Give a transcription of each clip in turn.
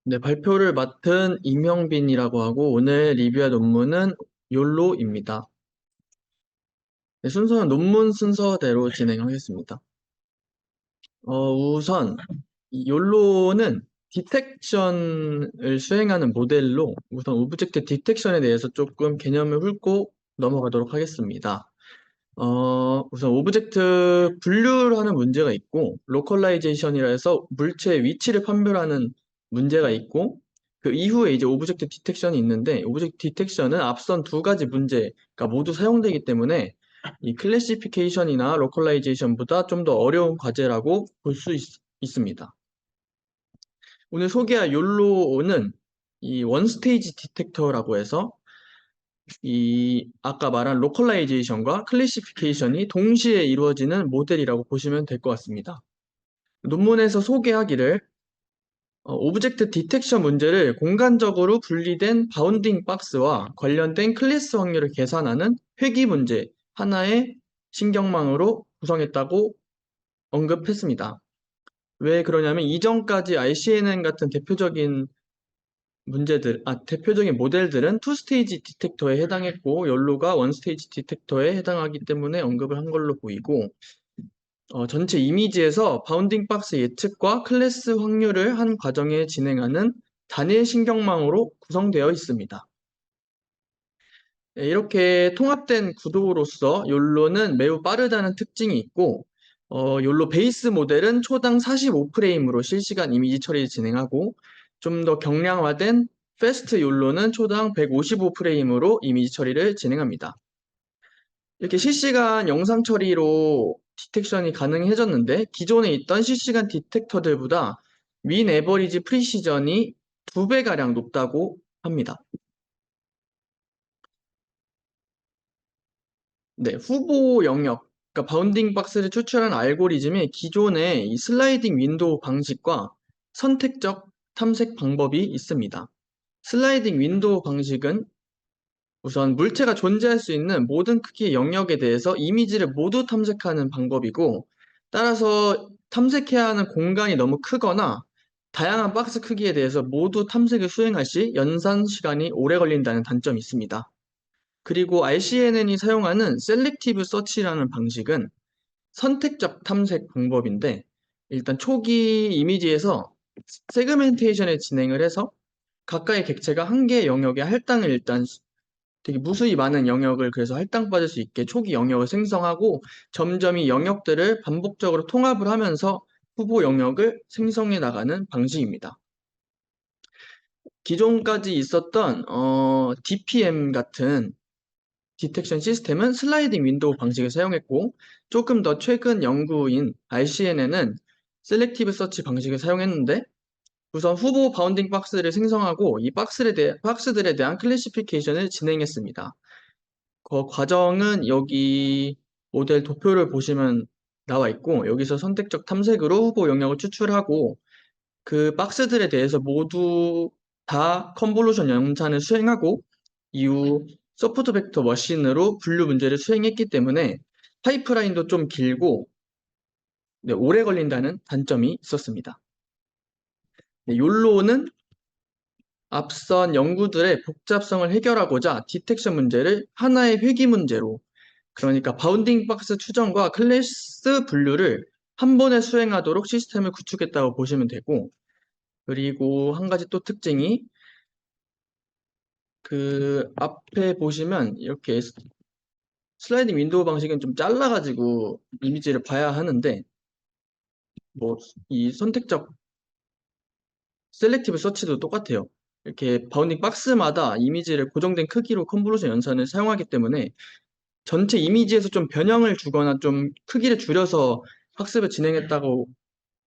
네, 발표를 맡은 임형빈이라고 하고 오늘 리뷰할 논문은 욜로입니다. 네, 순서는 논문 순서대로 진행하겠습니다. 우선 이 욜로는 디텍션을 수행하는 모델로 우선 오브젝트 디텍션에 대해서 조금 개념을 훑고 넘어가도록 하겠습니다. 우선 오브젝트 분류를 하는 문제가 있고, 로컬라이제이션이라 해서 물체의 위치를 판별하는 문제가 있고, 그 이후에 이제 오브젝트 디텍션이 있는데, 오브젝트 디텍션은 앞선 두 가지 문제가 모두 사용되기 때문에 이 클래시피케이션이나 로컬라이제이션보다 좀 더 어려운 과제라고 볼 수 있습니다. 오늘 소개할 욜로는 이 원스테이지 디텍터라고 해서 이 아까 말한 로컬라이제이션과 클래시피케이션이 동시에 이루어지는 모델이라고 보시면 될 것 같습니다. 논문에서 소개하기를 오브젝트 디텍션 문제를 공간적으로 분리된 바운딩 박스와 관련된 클래스 확률을 계산하는 회귀 문제 하나의 신경망으로 구성했다고 언급했습니다. 왜 그러냐면 이전까지 RCNN 같은 대표적인 모델들은 투스테이지 디텍터에 해당했고, 욜로가 원스테이지 디텍터에 해당하기 때문에 언급을 한 걸로 보이고, 전체 이미지에서 바운딩 박스 예측과 클래스 확률을 한 과정에 진행하는 단일 신경망으로 구성되어 있습니다. 네, 이렇게 통합된 구도로서 욜로는 매우 빠르다는 특징이 있고, 욜로 베이스 모델은 초당 45프레임으로 실시간 이미지 처리를 진행하고, 좀 더 경량화된 패스트 욜로는 초당 155프레임으로 이미지 처리를 진행합니다. 이렇게 실시간 영상 처리로 디텍션이 가능해졌는데, 기존에 있던 실시간 디텍터들보다 민 에버리지 프리시전이 2배가량 높다고 합니다. 네, 후보 영역, 그러니까 바운딩 박스를 추출한 알고리즘이 기존의 이 슬라이딩 윈도우 방식과 선택적 탐색 방법이 있습니다. 슬라이딩 윈도우 방식은 우선 물체가 존재할 수 있는 모든 크기의 영역에 대해서 이미지를 모두 탐색하는 방법이고, 따라서 탐색해야 하는 공간이 너무 크거나 다양한 박스 크기에 대해서 모두 탐색을 수행할 시 연산 시간이 오래 걸린다는 단점이 있습니다. 그리고 RCNN이 사용하는 셀렉티브 서치라는 방식은 선택적 탐색 방법인데, 일단 초기 이미지에서 세그멘테이션을 진행을 해서 가까이 객체가 한 개의 영역에 할당을 일단 되게 무수히 많은 영역을 그래서 할당받을 수 있게 초기 영역을 생성하고, 점점 이 영역들을 반복적으로 통합을 하면서 후보 영역을 생성해 나가는 방식입니다. 기존까지 있었던 DPM 같은 디텍션 시스템은 슬라이딩 윈도우 방식을 사용했고, 조금 더 최근 연구인 RCNN은 셀렉티브 서치 방식을 사용했는데, 우선 후보 바운딩 박스를 생성하고 이 박스들에 대한 클래시피케이션을 진행했습니다. 그 과정은 여기 모델 도표를 보시면 나와 있고, 여기서 선택적 탐색으로 후보 영역을 추출하고 그 박스들에 대해서 모두 다 컨볼루션 연산을 수행하고 이후 소프트 벡터 머신으로 분류 문제를 수행했기 때문에 파이프라인도 좀 길고, 네, 오래 걸린다는 단점이 있었습니다. 네, 욜로는 앞선 연구들의 복잡성을 해결하고자 디텍션 문제를 하나의 회귀 문제로, 그러니까 바운딩 박스 추정과 클래스 분류를 한 번에 수행하도록 시스템을 구축했다고 보시면 되고, 그리고 한 가지 또 특징이 그 앞에 보시면 이렇게 슬라이딩 윈도우 방식은 좀 잘라가지고 이미지를 봐야 하는데, 뭐 이 선택적 셀렉티브 서치도 똑같아요. 이렇게 바운딩 박스마다 이미지를 고정된 크기로 컨볼루션 연산을 사용하기 때문에 전체 이미지에서 좀 변형을 주거나 좀 크기를 줄여서 학습을 진행했다고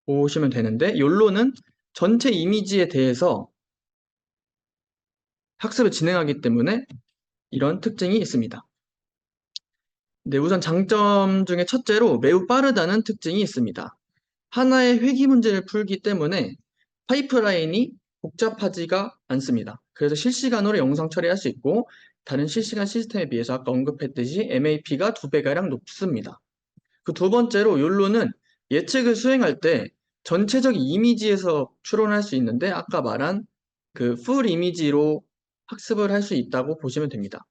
보시면 되는데, 욜로는 전체 이미지에 대해서 학습을 진행하기 때문에 이런 특징이 있습니다. 네, 우선 장점 중에 첫째로 매우 빠르다는 특징이 있습니다. 하나의 회귀 문제를 풀기 때문에 파이프라인이 복잡하지가 않습니다. 그래서 실시간으로 영상 처리할 수 있고, 다른 실시간 시스템에 비해서 아까 언급했듯이 MAP가 2배가량 높습니다. 그 두 번째로 욜로는 예측을 수행할 때 전체적인 이미지에서 추론할 수 있는데 아까 말한 그 풀 이미지로 학습을 할 수 있다고 보시면 됩니다.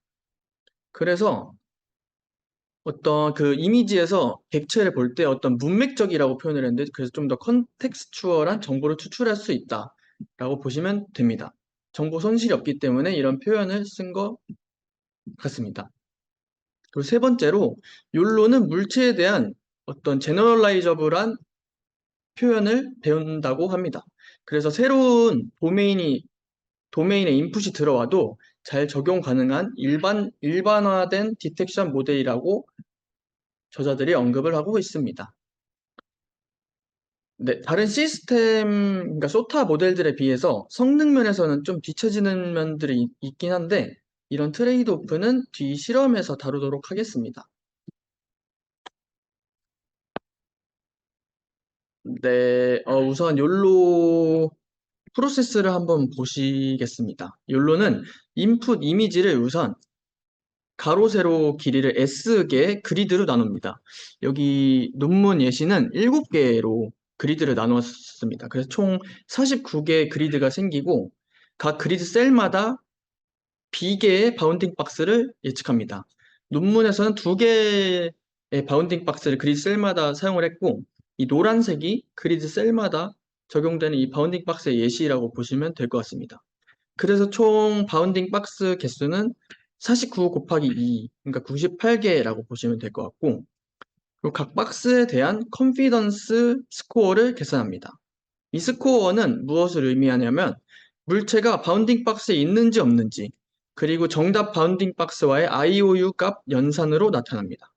그래서 어떤 그 이미지에서 객체를 볼 때 어떤 문맥적이라고 표현을 했는데 그래서 좀 더 컨텍스추얼한 정보를 추출할 수 있다라고 보시면 됩니다. 정보 손실이 없기 때문에 이런 표현을 쓴 것 같습니다. 그리고 세 번째로 욜로는 물체에 대한 어떤 제너럴라이저블한 표현을 배운다고 합니다. 그래서 새로운 도메인에 인풋이 들어와도 잘 적용 가능한 일반화된 디텍션 모델이라고 저자들이 언급을 하고 있습니다. 네, 다른 시스템, 그러니까 소타 모델들에 비해서 성능 면에서는 좀 뒤처지는 면들이 있긴 한데, 이런 트레이드 오프는 뒤 실험에서 다루도록 하겠습니다. 네, 우선 욜로 프로세스를 한번 보시겠습니다. 욜로는 인풋 이미지를 우선 가로, 세로 길이를 S개 그리드로 나눕니다. 여기 논문 예시는 7개로 그리드를 나눴습니다. 그래서 총 49개의 그리드가 생기고 각 그리드 셀마다 B개의 바운딩 박스를 예측합니다. 논문에서는 2개의 바운딩 박스를 그리드 셀마다 사용을 했고 이 노란색이 그리드 셀마다 적용되는 이 바운딩 박스의 예시라고 보시면 될 것 같습니다. 그래서 총 바운딩 박스 개수는 49 곱하기 2, 그러니까 98개라고 보시면 될 것 같고, 그리고 각 박스에 대한 컨피던스 스코어를 계산합니다. 이 스코어는 무엇을 의미하냐면, 물체가 바운딩 박스에 있는지 없는지, 그리고 정답 바운딩 박스와의 IOU 값 연산으로 나타납니다.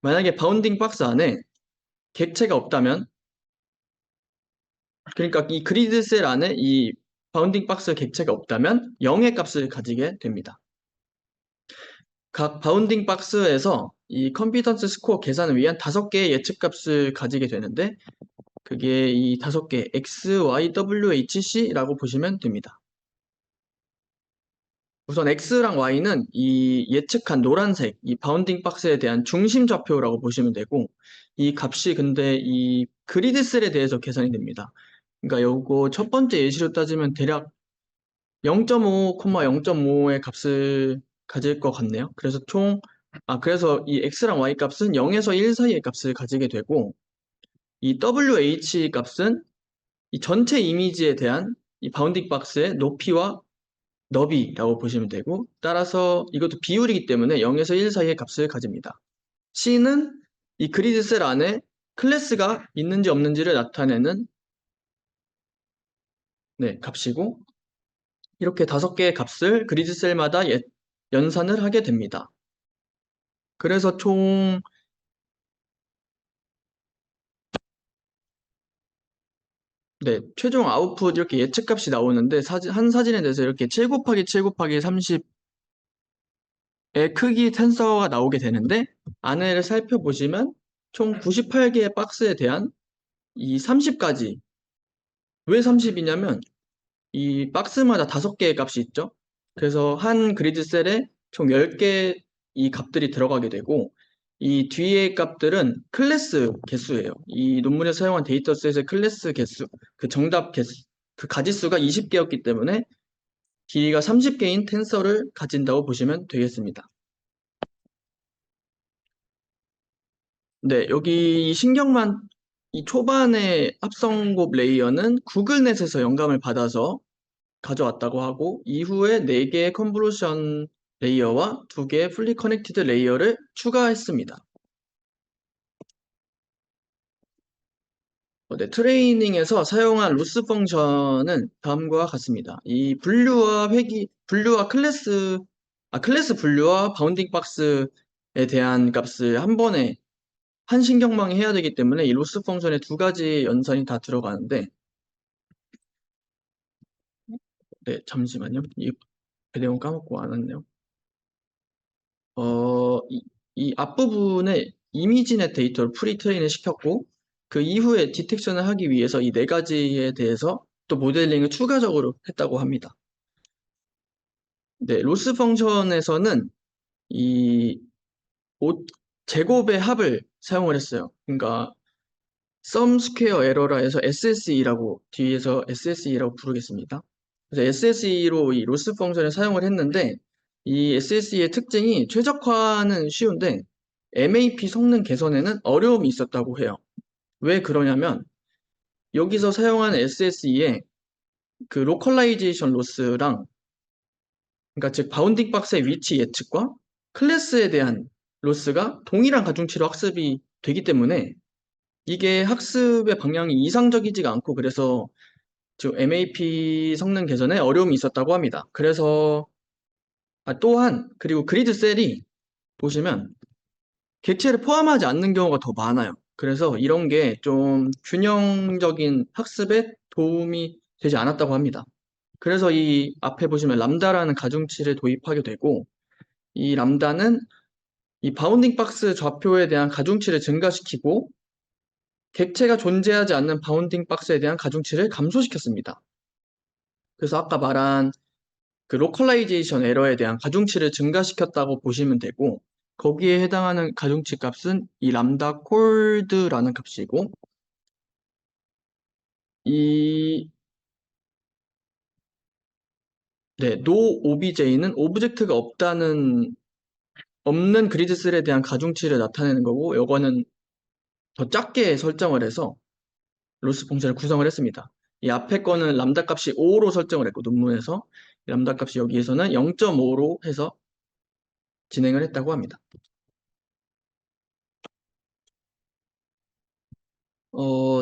만약에 바운딩 박스 안에 객체가 없다면, 그러니까 이 그리드 셀 안에 이 바운딩 박스 객체가 없다면 0의 값을 가지게 됩니다. 각 바운딩 박스에서 이 컨피던스 스코어 계산을 위한 5개의 예측 값을 가지게 되는데 그게 이 5개 X, Y, W, H, C라고 보시면 됩니다. 우선 X랑 Y는 이 예측한 노란색 이 바운딩 박스에 대한 중심 좌표라고 보시면 되고 이 값이 근데 이 그리드 셀에 대해서 계산이 됩니다. 그러니까 요거 첫 번째 예시로 따지면 대략 0.5, 0.5의 값을 가질 것 같네요. 그래서 이 x랑 y 값은 0에서 1 사이의 값을 가지게 되고, 이 wh 값은 이 전체 이미지에 대한 이 바운딩 박스의 높이와 너비라고 보시면 되고, 따라서 이것도 비율이기 때문에 0에서 1 사이의 값을 가집니다. c는 이 그리드 셀 안에 클래스가 있는지 없는지를 나타내는 값이고, 이렇게 5개의 값을 그리드 셀마다 연산을 하게 됩니다. 그래서 최종 아웃풋 이렇게 예측값이 나오는데 한 사진에 대해서 이렇게 7 곱하기 7 곱하기 30의 크기 텐서가 나오게 되는데 안에를 살펴보시면 총 98개의 박스에 대한 이 30까지 왜 30이냐면 이 박스마다 5개의 값이 있죠. 그래서 한 그리드 셀에 총 10개 이 값들이 들어가게 되고 이 뒤의 값들은 클래스 개수예요. 이 논문에 사용한 데이터셋의 클래스 개수, 그 정답 개수, 그 가지수가 20개였기 때문에 길이가 30개인 텐서를 가진다고 보시면 되겠습니다. 네, 여기 이 초반의 합성곱 레이어는 구글넷에서 영감을 받아서 가져왔다고 하고 이후에 4개의 컨볼루션 레이어와 2개의 풀리 커넥티드 레이어를 추가했습니다. 트레이닝에서 사용한 로스 펑션은 다음과 같습니다. 이 분류와 클래스 분류와 바운딩 박스에 대한 값을 한 번에 한 신경망에 해야 되기 때문에 이 로스 펑션에 2가지 연산이 다 들어가는데, 잠시만요. 이 내용 까먹고 안 왔네요. 이 앞부분에 이미지넷 데이터를 프리트레인을 시켰고, 그 이후에 디텍션을 하기 위해서 이 4가지에 대해서 또 모델링을 추가적으로 했다고 합니다. 로스 펑션에서는 이 제곱의 합을 사용을 했어요. 그러니까 sum square error라 해서 SSE라고 뒤에서 SSE라고 부르겠습니다. 그래서 SSE로 이 로스 펑션을 사용을 했는데 이 SSE의 특징이 최적화는 쉬운데 MAP 성능 개선에는 어려움이 있었다고 해요. 왜 그러냐면 여기서 사용한 SSE의 그 로컬라이제이션 로스랑 그러니까 즉 바운딩 박스의 위치 예측과 클래스에 대한 로스가 동일한 가중치로 학습이 되기 때문에 이게 학습의 방향이 이상적이지가 않고 그래서 즉 MAP 성능 개선에 어려움이 있었다고 합니다. 그래서 또한 그리고 그리드 셀이 보시면 객체를 포함하지 않는 경우가 더 많아요. 그래서 이런 게 좀 균형적인 학습에 도움이 되지 않았다고 합니다. 그래서 이 앞에 보시면 람다라는 가중치를 도입하게 되고 이 람다는 이 바운딩 박스 좌표에 대한 가중치를 증가시키고 객체가 존재하지 않는 바운딩 박스에 대한 가중치를 감소시켰습니다. 그래서 아까 말한 그 로컬라이제이션 에러에 대한 가중치를 증가시켰다고 보시면 되고 거기에 해당하는 가중치 값은 이 람다 콜드라는 값이고 이 no obj는 오브젝트가 없는 그리드셀에 대한 가중치를 나타내는 거고 이거는 더 작게 설정을 해서 로스 펑션을 구성을 했습니다. 이 앞에 거는 람다 값이 5로 설정을 했고 논문에서 람다 값이 여기에서는 0.5로 해서 진행을 했다고 합니다.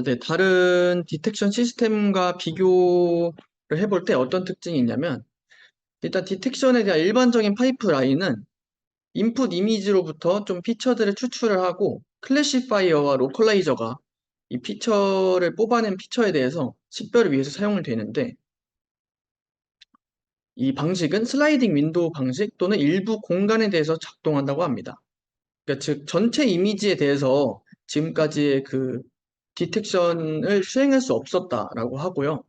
네, 다른 디텍션 시스템과 비교를 해볼 때 어떤 특징이 있냐면 일단 디텍션에 대한 일반적인 파이프라인은 인풋 이미지로부터 좀 피처들을 추출을 하고 클래시파이어와 로컬라이저가 이 피처를 뽑아낸 피처에 대해서 식별을 위해서 사용을 되는데 이 방식은 슬라이딩 윈도우 방식 또는 일부 공간에 대해서 작동한다고 합니다. 그러니까 즉 전체 이미지에 대해서 지금까지의 그 디텍션을 수행할 수 없었다라고 하고요.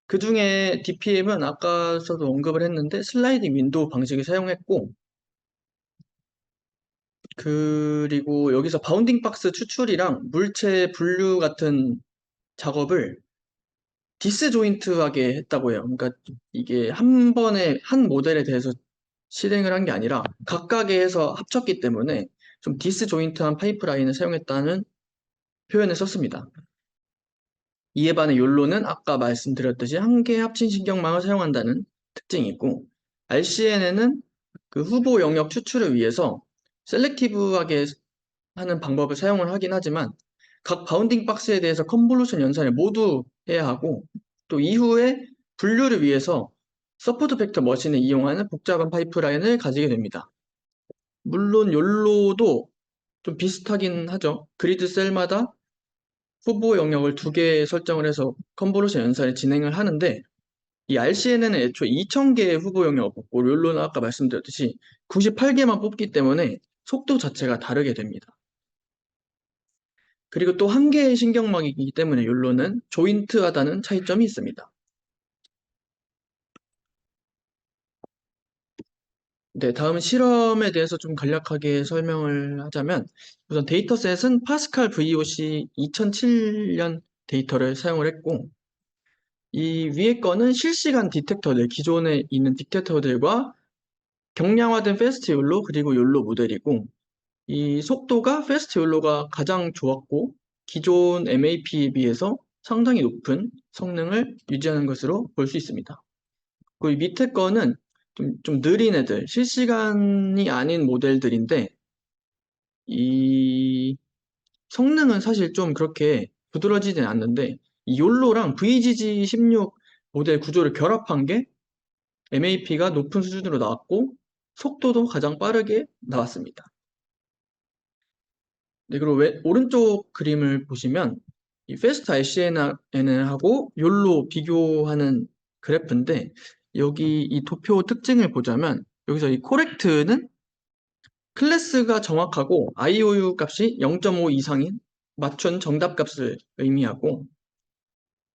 그 중에 DPM은 아까서도 언급을 했는데 슬라이딩 윈도우 방식을 사용했고 그리고 여기서 바운딩 박스 추출이랑 물체 분류 같은 작업을 디스조인트하게 했다고 해요. 그러니까 이게 한 번에 한 모델에 대해서 실행을 한 게 아니라 각각에 해서 합쳤기 때문에 좀 디스조인트한 파이프라인을 사용했다는 표현을 썼습니다. 이에 반해 욜로는 아까 말씀드렸듯이 한 개의 합친 신경망을 사용한다는 특징이 있고 RCN에는 그 후보 영역 추출을 위해서 셀렉티브하게 하는 방법을 사용을 하긴 하지만 각 바운딩 박스에 대해서 컨볼루션 연산을 모두 해야 하고 또 이후에 분류를 위해서 서포트 벡터 머신을 이용하는 복잡한 파이프라인을 가지게 됩니다. 물론 욜로도 좀 비슷하긴 하죠. 그리드 셀마다 후보 영역을 2개 설정을 해서 컨볼루션 연산을 진행을 하는데 이 RCN에는 애초에 2000개의 후보 영역을 뽑고 욜로는 아까 말씀드렸듯이 98개만 뽑기 때문에 속도 자체가 다르게 됩니다. 그리고 또 한 개의 신경막이기 때문에 욜로는 조인트하다는 차이점이 있습니다. 네, 다음 실험에 대해서 좀 간략하게 설명을 하자면 우선 데이터셋은 파스칼 VOC 2007년 데이터를 사용을 했고 이 위에 거는 실시간 디텍터들, 기존에 있는 디텍터들과 경량화된 패스트 욜로 그리고 욜로 모델이고 이 속도가 패스트 욜로가 가장 좋았고 기존 MAP에 비해서 상당히 높은 성능을 유지하는 것으로 볼 수 있습니다. 그 밑에 거는 좀 느린 애들, 실시간이 아닌 모델들인데 이 성능은 사실 좀 그렇게 부드러지진 않는데 이 욜로랑 VGG16 모델 구조를 결합한 게 MAP가 높은 수준으로 나왔고 속도도 가장 빠르게 나왔습니다. 네, 그리고 오른쪽 그림을 보시면 이 페스트 RCN하고 욜로 비교하는 그래프인데 여기 이 도표 특징을 보자면 여기서 이 코렉트는 클래스가 정확하고 IOU 값이 0.5 이상인 맞춘 정답 값을 의미하고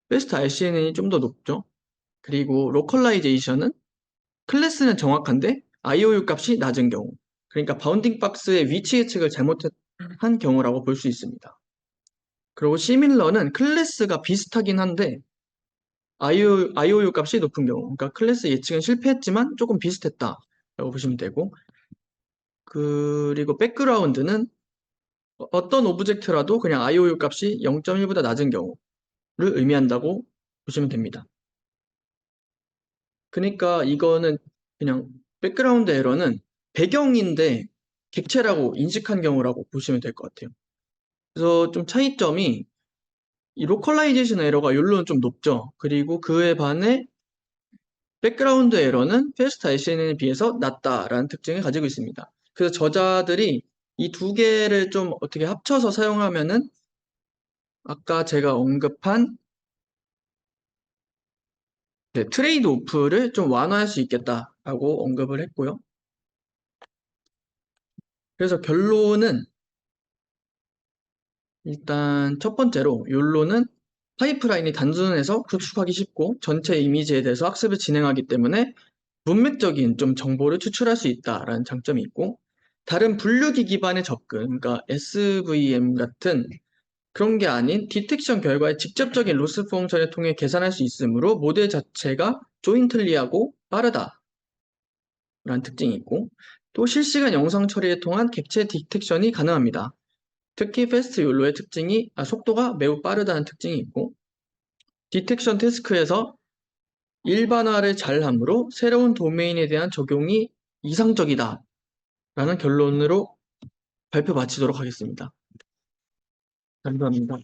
페스트 RCN이 좀 더 높죠. 그리고 로컬라이제이션은 클래스는 정확한데 IOU 값이 낮은 경우 그러니까 바운딩 박스의 위치 예측을 잘못한 경우라고 볼 수 있습니다. 그리고 시밀러는 클래스가 비슷하긴 한데 IOU 값이 높은 경우, 그러니까 클래스 예측은 실패했지만 조금 비슷했다라고 보시면 되고, 그리고 백그라운드는 어떤 오브젝트라도 그냥 IOU 값이 0.1보다 낮은 경우를 의미한다고 보시면 됩니다. 그러니까 이거는 그냥 백그라운드 에러는 배경인데 객체라고 인식한 경우라고 보시면 될 것 같아요. 그래서 좀 차이점이 이 로컬라이제이션 에러가 욜로는 좀 높죠. 그리고 그에 반해 백그라운드 에러는 페스트 ICNN에 비해서 낮다라는 특징을 가지고 있습니다. 그래서 저자들이 이 두 개를 좀 어떻게 합쳐서 사용하면은 아까 제가 언급한 트레이드 오프를 좀 완화할 수 있겠다라고 언급을 했고요. 그래서 결론은 일단 첫 번째로 욜로는 파이프라인이 단순해서 급습하기 쉽고 전체 이미지에 대해서 학습을 진행하기 때문에 문맥적인 좀 정보를 추출할 수 있다라는 장점이 있고, 다른 분류기 기반의 접근, 그러니까 SVM 같은 그런 게 아닌 디텍션 결과의 직접적인 로스 펑션을 통해 계산할 수 있으므로 모델 자체가 조인틀리하고 빠르다라는 특징이 있고, 또 실시간 영상 처리를 통한 객체 디텍션이 가능합니다. 특히 패스트 욜로의 특징이 속도가 매우 빠르다는 특징이 있고, 디텍션 태스크에서 일반화를 잘 함으로 새로운 도메인에 대한 적용이 이상적이다 라는 결론으로 발표 마치도록 하겠습니다. 감사합니다.